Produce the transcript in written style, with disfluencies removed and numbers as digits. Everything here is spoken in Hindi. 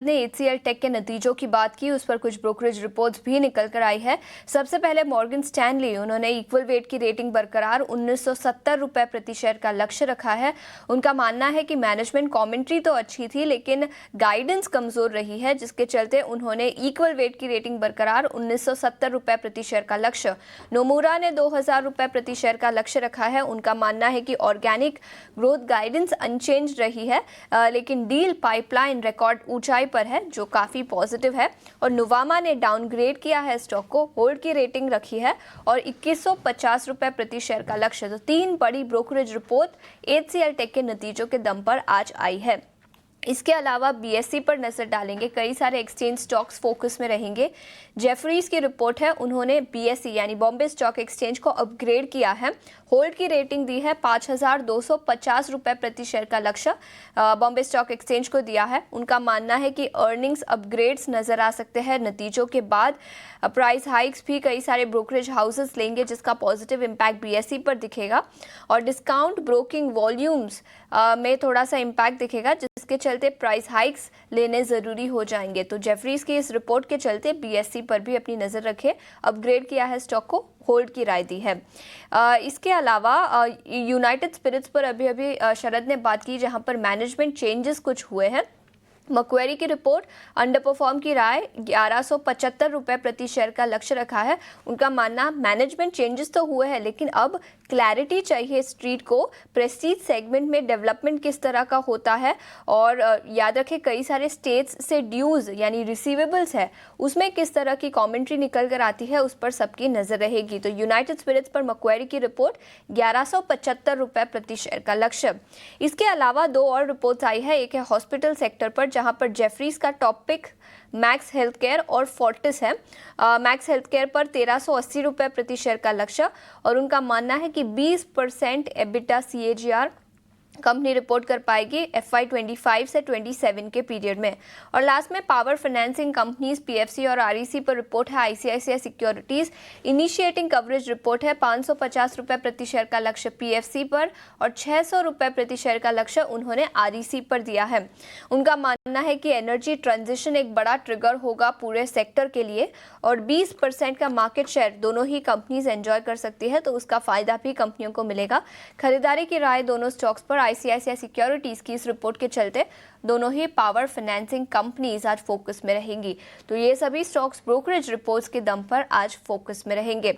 ने एचसीएल टेक के नतीजों की बात की, उस पर कुछ ब्रोकरेज रिपोर्ट्स भी निकल कर आई है। सबसे पहले मॉर्गन स्टैनली, उन्होंने इक्वल वेट की रेटिंग बरकरार 1970 रुपए प्रति शेयर का लक्ष्य रखा है। उनका मानना है कि मैनेजमेंट कमेंट्री तो अच्छी थी लेकिन गाइडेंस कमजोर रही है, जिसके चलते उन्होंने इक्वल वेट की रेटिंग बरकरार 1970 रुपए प्रति शेयर का लक्ष्य। नोमुरा ने 2000 रुपए प्रति शेयर का लक्ष्य रखा है। उनका मानना है कि ऑर्गेनिक ग्रोथ गाइडेंस अनचेंज रही है, लेकिन डील पाइपलाइन रिकॉर्ड ऊंचाई पर है, जो काफी पॉजिटिव है। और नुवामा ने डाउनग्रेड किया है स्टॉक को, होल्ड की रेटिंग रखी है और 2150 रुपए प्रति शेयर का लक्ष्य। तो तीन बड़ी ब्रोकरेज रिपोर्ट एचसीएल टेक के नतीजों के दम पर आज आई है। इसके अलावा बीएसई पर नजर डालेंगे, कई सारे एक्सचेंज स्टॉक्स फोकस में रहेंगे। जेफरीज की रिपोर्ट है, उन्होंने बीएसई यानी बॉम्बे स्टॉक एक्सचेंज को अपग्रेड किया है, होल्ड की रेटिंग दी है, 5250 रुपए प्रति शेयर का लक्ष्य बॉम्बे स्टॉक एक्सचेंज को दिया है। उनका मानना है कि अर्निंग्स अपग्रेड्स नजर आ सकते हैं नतीजों के बाद। प्राइस हाइक्स भी कई सारे ब्रोकरेज हाउसेस लेंगे, जिसका पॉजिटिव इम्पैक्ट बीएसई पर दिखेगा और डिस्काउंट ब्रोकिंग वॉल्यूम्स में थोड़ा सा इम्पैक्ट दिखेगा, जिसके चलते प्राइस हाइक्स लेने जरूरी हो जाएंगे। तो जेफरीज की इस रिपोर्ट के चलते बीएसई पर भी अपनी नजर रखे, अपग्रेड किया है स्टॉक को, होल्ड की राय दी है। इसके अलावा यूनाइटेड स्पिरिट्स पर अभी शरद ने बात की, जहां पर मैनेजमेंट चेंजेस कुछ हुए हैं। मक्वेरी की रिपोर्ट, अंडर परफॉर्म की राय, 1175 रुपए प्रति शेयर का लक्ष्य रखा है। उनका मानना, मैनेजमेंट चेंजेस तो हुए हैं लेकिन अब क्लैरिटी चाहिए स्ट्रीट को, प्रेस्टीज सेगमेंट में डेवलपमेंट किस तरह का होता है और याद रखें कई सारे स्टेट्स से ड्यूज यानी रिसीवेबल्स है, उसमें किस तरह की कमेंट्री निकल कर आती है, उस पर सबकी नजर रहेगी। तो यूनाइटेड स्पिरिट्स पर मक्वेरी की रिपोर्ट, 1175 रुपए प्रति शेयर का लक्ष्य। इसके अलावा दो और रिपोर्ट्स आई है, एक है हॉस्पिटल सेक्टर पर, जहां पर जेफरीज का टॉप पिक मैक्स हेल्थ केयर और फोर्टिस है। मैक्स हेल्थ केयर पर 1380 रुपए प्रति शेयर का लक्ष्य और उनका मानना है कि 20% एबिटा सीएजीआर कंपनी रिपोर्ट कर पाएगी FY 25 से 27 के पीरियड में। और लास्ट में पावर फाइनेंसिंग कंपनीज पीएफसी और आरईसी पर रिपोर्ट है। ICICI securities initiating coverage report है, 550 रुपए प्रति शेयर का लक्ष्य पीएफसी पर और 600 रुपए प्रति शेयर का लक्ष्य उन्होंने आरईसी पर दिया है। उनका मानना है कि एनर्जी ट्रांजिशन एक बड़ा ट्रिगर होगा पूरे सेक्टर के लिए और 20% का मार्केट शेयर दोनों ही कंपनीज एंजॉय कर सकती है, तो उसका फायदा भी कंपनियों को मिलेगा। खरीदारी की राय दोनों स्टॉक्स पर आईसीआईसीआई सिक्योरिटीज की इस रिपोर्ट के चलते दोनों ही पावर फाइनेंसिंग कंपनीज आज फोकस में रहेंगी। तो ये सभी स्टॉक्स ब्रोकरेज रिपोर्ट्स के दम पर आज फोकस में रहेंगे।